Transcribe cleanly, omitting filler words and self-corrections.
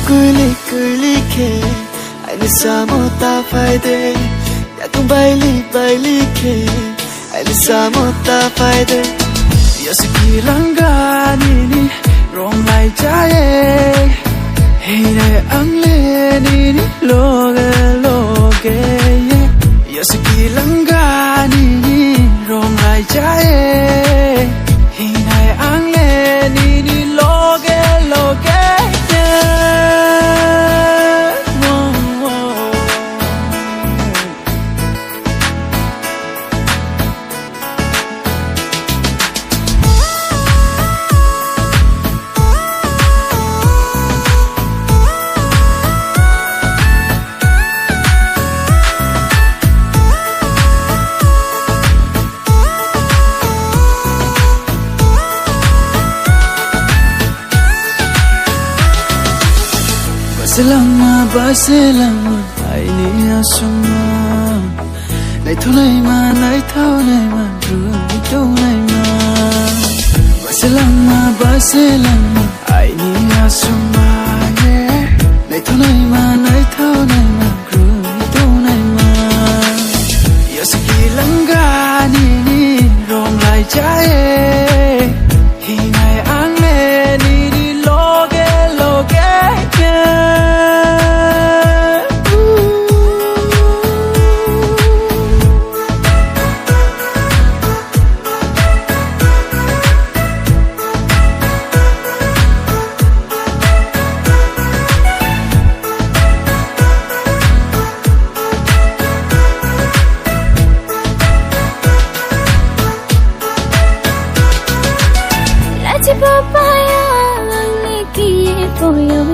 कुली कुली के अहिले सामु तपाईदे या तु बाइली बाइली के अहिले सामु तपाईदे Yauhsoi Keilanga ni rong lai jaye hey re angle ni loge loge Yauhsoi Keilanga ni rong lai jaye hey re angle ni loge loge Baselama aini asuma nai thunai ma ru nai ma baselama aini asuma nai thunai ma ru nai ma Yauhsoi Keilanga ni rong lai jaye hi nai angle ni loge loge Papaya, ang kiye koyo